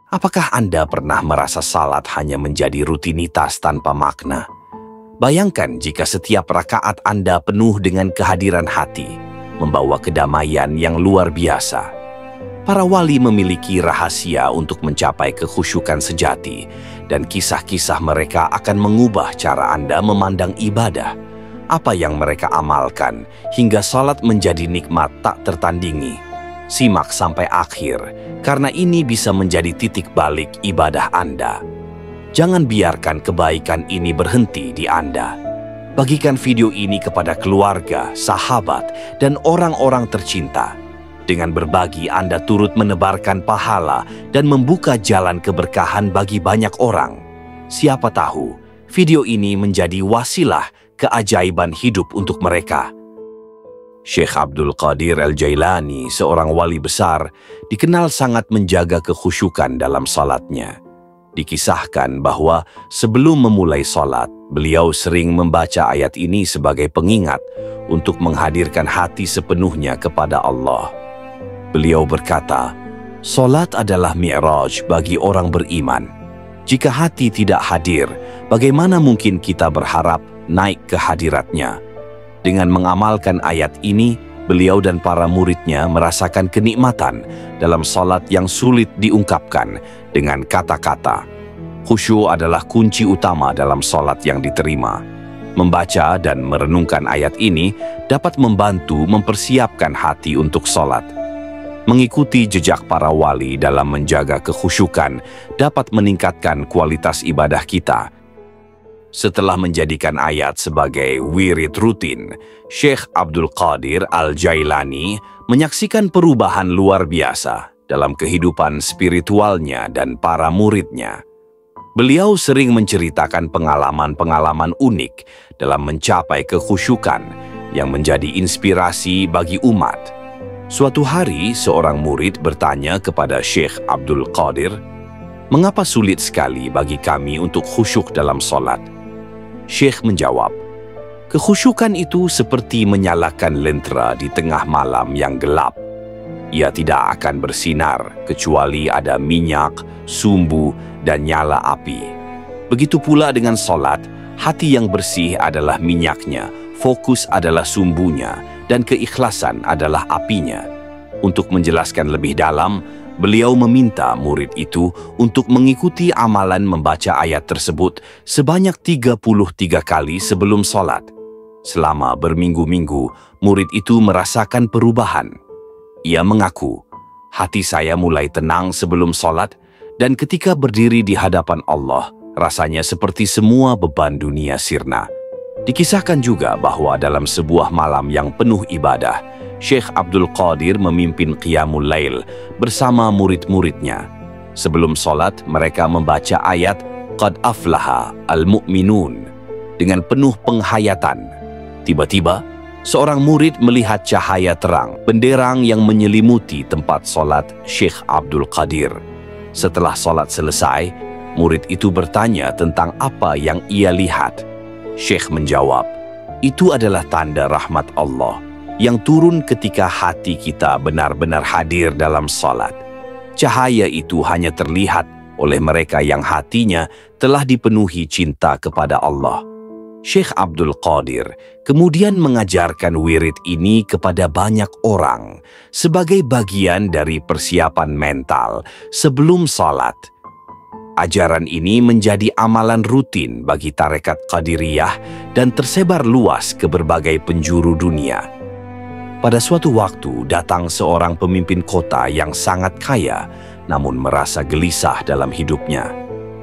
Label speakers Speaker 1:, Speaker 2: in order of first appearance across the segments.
Speaker 1: Apakah Anda pernah merasa salat hanya menjadi rutinitas tanpa makna? Bayangkan jika setiap rakaat Anda penuh dengan kehadiran hati, membawa kedamaian yang luar biasa. Para wali memiliki rahasia untuk mencapai kekhusyukan sejati, dan kisah-kisah mereka akan mengubah cara Anda memandang ibadah. Apa yang mereka amalkan hingga salat menjadi nikmat tak tertandingi. Simak sampai akhir, karena ini bisa menjadi titik balik ibadah Anda. Jangan biarkan kebaikan ini berhenti di Anda. Bagikan video ini kepada keluarga, sahabat, dan orang-orang tercinta. Dengan berbagi, Anda turut menebarkan pahala dan membuka jalan keberkahan bagi banyak orang. Siapa tahu, video ini menjadi wasilah keajaiban hidup untuk mereka. Syekh Abdul Qadir Al-Jailani, seorang wali besar, dikenal sangat menjaga kekhusyukan dalam salatnya. Dikisahkan bahwa sebelum memulai salat, beliau sering membaca ayat ini sebagai pengingat untuk menghadirkan hati sepenuhnya kepada Allah. Beliau berkata, "Salat adalah mi'raj bagi orang beriman. Jika hati tidak hadir, bagaimana mungkin kita berharap naik ke hadiratnya?" Dengan mengamalkan ayat ini, beliau dan para muridnya merasakan kenikmatan dalam salat yang sulit diungkapkan dengan kata-kata. Khusyuk adalah kunci utama dalam salat yang diterima. Membaca dan merenungkan ayat ini dapat membantu mempersiapkan hati untuk salat. Mengikuti jejak para wali dalam menjaga kekhusyukan dapat meningkatkan kualitas ibadah kita. Setelah menjadikan ayat sebagai wirid rutin, Syekh Abdul Qadir Al-Jailani menyaksikan perubahan luar biasa dalam kehidupan spiritualnya dan para muridnya. Beliau sering menceritakan pengalaman-pengalaman unik dalam mencapai kekhusyukan yang menjadi inspirasi bagi umat. Suatu hari, seorang murid bertanya kepada Syekh Abdul Qadir, "Mengapa sulit sekali bagi kami untuk khusyuk dalam salat?" Syekh menjawab, "Kekhusyukan itu seperti menyalakan lentera di tengah malam yang gelap. Ia tidak akan bersinar kecuali ada minyak, sumbu, dan nyala api. Begitu pula dengan salat, hati yang bersih adalah minyaknya, fokus adalah sumbunya, dan keikhlasan adalah apinya." Untuk menjelaskan lebih dalam, beliau meminta murid itu untuk mengikuti amalan membaca ayat tersebut sebanyak 33 kali sebelum salat. Selama berminggu-minggu, murid itu merasakan perubahan. Ia mengaku, "Hati saya mulai tenang sebelum salat, dan ketika berdiri di hadapan Allah, rasanya seperti semua beban dunia sirna." Dikisahkan juga bahwa dalam sebuah malam yang penuh ibadah, Syekh Abdul Qadir memimpin Qiyamul Lail bersama murid-muridnya. Sebelum salat, mereka membaca ayat Qad aflaha al-mu'minun dengan penuh penghayatan. Tiba-tiba, seorang murid melihat cahaya terang, benderang yang menyelimuti tempat salat Syekh Abdul Qadir. Setelah salat selesai, murid itu bertanya tentang apa yang ia lihat. Syekh menjawab, "Itu adalah tanda rahmat Allah yang turun ketika hati kita benar-benar hadir dalam salat. Cahaya itu hanya terlihat oleh mereka yang hatinya telah dipenuhi cinta kepada Allah." Syekh Abdul Qadir kemudian mengajarkan wirid ini kepada banyak orang sebagai bagian dari persiapan mental sebelum salat. Ajaran ini menjadi amalan rutin bagi tarekat Qadiriyah dan tersebar luas ke berbagai penjuru dunia. Pada suatu waktu datang seorang pemimpin kota yang sangat kaya, namun merasa gelisah dalam hidupnya.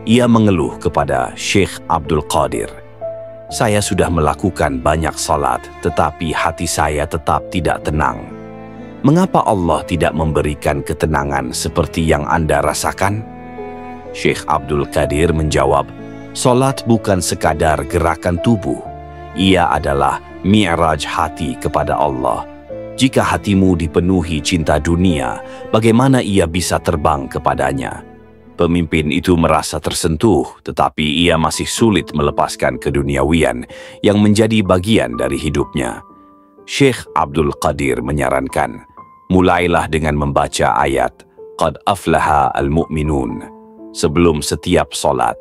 Speaker 1: Ia mengeluh kepada Syekh Abdul Qadir, "Saya sudah melakukan banyak salat, tetapi hati saya tetap tidak tenang. Mengapa Allah tidak memberikan ketenangan seperti yang Anda rasakan?" Syekh Abdul Qadir menjawab, "Salat bukan sekadar gerakan tubuh. Ia adalah mi'raj hati kepada Allah. Jika hatimu dipenuhi cinta dunia, bagaimana ia bisa terbang kepadanya?" Pemimpin itu merasa tersentuh, tetapi ia masih sulit melepaskan keduniawian yang menjadi bagian dari hidupnya. Syekh Abdul Qadir menyarankan, mulailah dengan membaca ayat Qad aflaha al-mu'minun. sebelum setiap solat.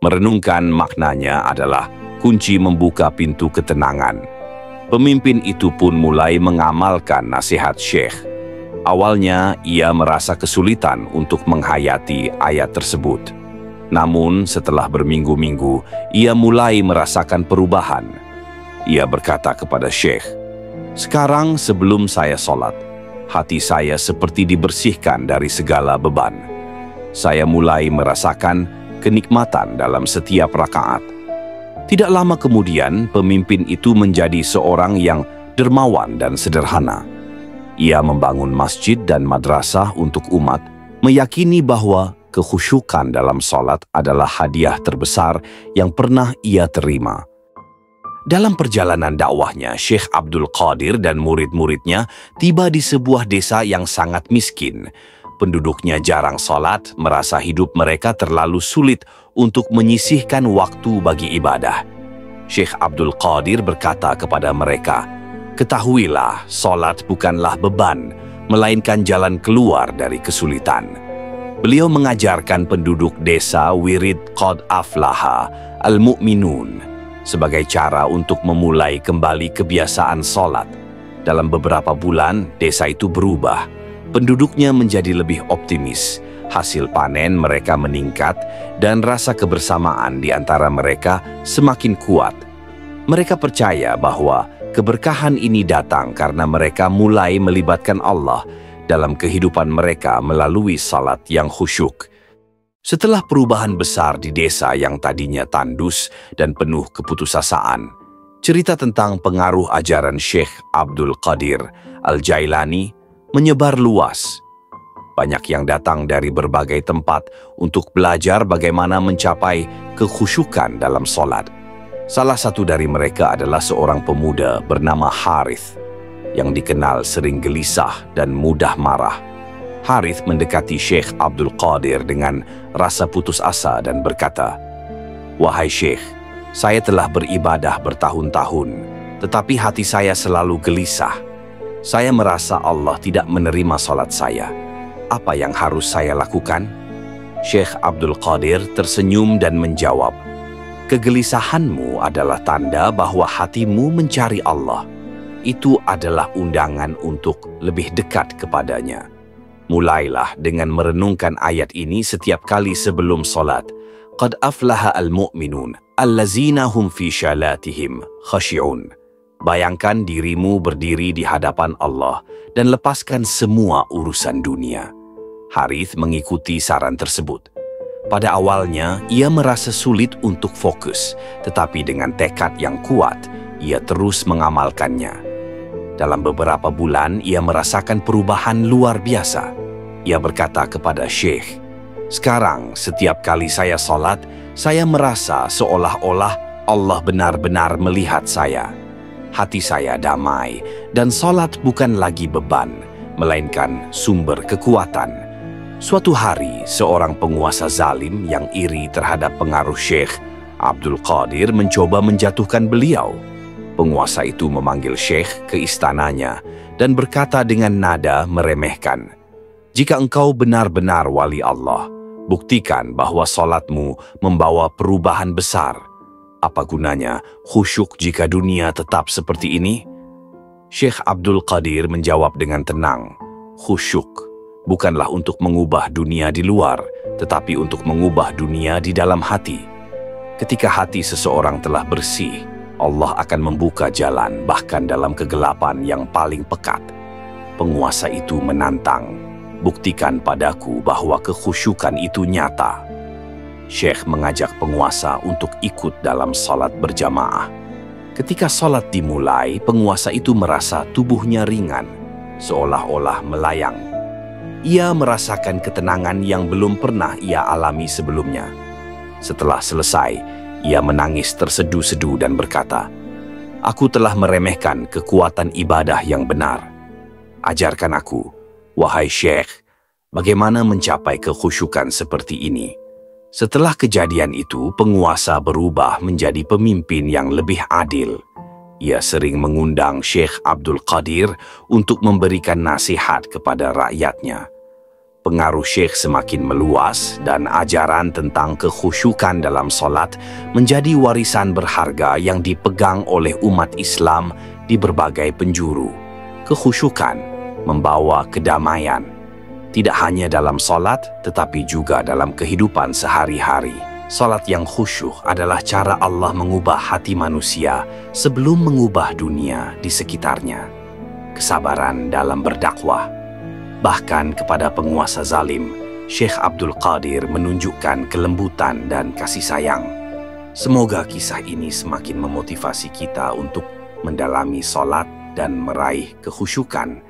Speaker 1: Merenungkan maknanya adalah kunci membuka pintu ketenangan. Pemimpin itu pun mulai mengamalkan nasihat Syekh. Awalnya ia merasa kesulitan untuk menghayati ayat tersebut. Namun setelah berminggu-minggu, ia mulai merasakan perubahan. Ia berkata kepada Syekh, "Sekarang sebelum saya sholat, hati saya seperti dibersihkan dari segala beban. Saya mulai merasakan kenikmatan dalam setiap rakaat." Tidak lama kemudian, pemimpin itu menjadi seorang yang dermawan dan sederhana. Ia membangun masjid dan madrasah untuk umat, meyakini bahwa kekhusyukan dalam sholat adalah hadiah terbesar yang pernah ia terima. Dalam perjalanan dakwahnya, Syekh Abdul Qadir dan murid-muridnya tiba di sebuah desa yang sangat miskin. Penduduknya jarang sholat, merasa hidup mereka terlalu sulit untuk menyisihkan waktu bagi ibadah. Syekh Abdul Qadir berkata kepada mereka, "Ketahuilah, sholat bukanlah beban, melainkan jalan keluar dari kesulitan." Beliau mengajarkan penduduk desa wirid Qad Aflaha Al-Mu'minun sebagai cara untuk memulai kembali kebiasaan sholat. Dalam beberapa bulan, desa itu berubah. Penduduknya menjadi lebih optimis, hasil panen mereka meningkat, dan rasa kebersamaan di antara mereka semakin kuat. Mereka percaya bahwa keberkahan ini datang karena mereka mulai melibatkan Allah dalam kehidupan mereka melalui salat yang khusyuk. Setelah perubahan besar di desa yang tadinya tandus dan penuh keputusasaan, cerita tentang pengaruh ajaran Syekh Abdul Qadir Al-Jailani menyebar luas. Banyak yang datang dari berbagai tempat untuk belajar bagaimana mencapai kekhusyukan dalam sholat. Salah satu dari mereka adalah seorang pemuda bernama Harith, yang dikenal sering gelisah dan mudah marah. Harith mendekati Syekh Abdul Qadir dengan rasa putus asa dan berkata, "Wahai Syekh, saya telah beribadah bertahun-tahun, tetapi hati saya selalu gelisah. Saya merasa Allah tidak menerima salat saya. Apa yang harus saya lakukan?" Syekh Abdul Qadir tersenyum dan menjawab, "Kegelisahanmu adalah tanda bahwa hatimu mencari Allah. Itu adalah undangan untuk lebih dekat kepadanya. Mulailah dengan merenungkan ayat ini setiap kali sebelum salat. Qad aflaha al-mu'minun, allazina hum fi syalatihim khashi'un." Bayangkan dirimu berdiri di hadapan Allah dan lepaskan semua urusan dunia. Harith mengikuti saran tersebut. Pada awalnya, ia merasa sulit untuk fokus, tetapi dengan tekad yang kuat, ia terus mengamalkannya. Dalam beberapa bulan, ia merasakan perubahan luar biasa. Ia berkata kepada Syekh, "Sekarang, setiap kali saya sholat, saya merasa seolah-olah Allah benar-benar melihat saya. Hati saya damai, dan sholat bukan lagi beban, melainkan sumber kekuatan." Suatu hari, seorang penguasa zalim yang iri terhadap pengaruh Syekh Abdul Qadir mencoba menjatuhkan beliau. Penguasa itu memanggil Syekh ke istananya dan berkata dengan nada meremehkan, "Jika engkau benar-benar wali Allah, buktikan bahwa sholatmu membawa perubahan besar. Apa gunanya khusyuk jika dunia tetap seperti ini?" Syekh Abdul Qadir menjawab dengan tenang, "Khusyuk bukanlah untuk mengubah dunia di luar, tetapi untuk mengubah dunia di dalam hati. Ketika hati seseorang telah bersih, Allah akan membuka jalan bahkan dalam kegelapan yang paling pekat." Penguasa itu menantang, "Buktikan padaku bahwa kekhusyukan itu nyata." Syekh mengajak penguasa untuk ikut dalam salat berjamaah. Ketika salat dimulai, penguasa itu merasa tubuhnya ringan, seolah-olah melayang. Ia merasakan ketenangan yang belum pernah ia alami sebelumnya. Setelah selesai, ia menangis tersedu-sedu dan berkata, "Aku telah meremehkan kekuatan ibadah yang benar. Ajarkan aku, wahai Syekh, bagaimana mencapai kekhusyukan seperti ini." Setelah kejadian itu, penguasa berubah menjadi pemimpin yang lebih adil. Ia sering mengundang Syekh Abdul Qadir untuk memberikan nasihat kepada rakyatnya. Pengaruh Syekh semakin meluas dan ajaran tentang kekhusyukan dalam solat menjadi warisan berharga yang dipegang oleh umat Islam di berbagai penjuru. Kekhusyukan membawa kedamaian, tidak hanya dalam solat tetapi juga dalam kehidupan sehari-hari. Solat yang khusyuk adalah cara Allah mengubah hati manusia sebelum mengubah dunia di sekitarnya. Kesabaran dalam berdakwah. Bahkan kepada penguasa zalim, Syekh Abdul Qadir menunjukkan kelembutan dan kasih sayang. Semoga kisah ini semakin memotivasi kita untuk mendalami solat dan meraih kekhusyukan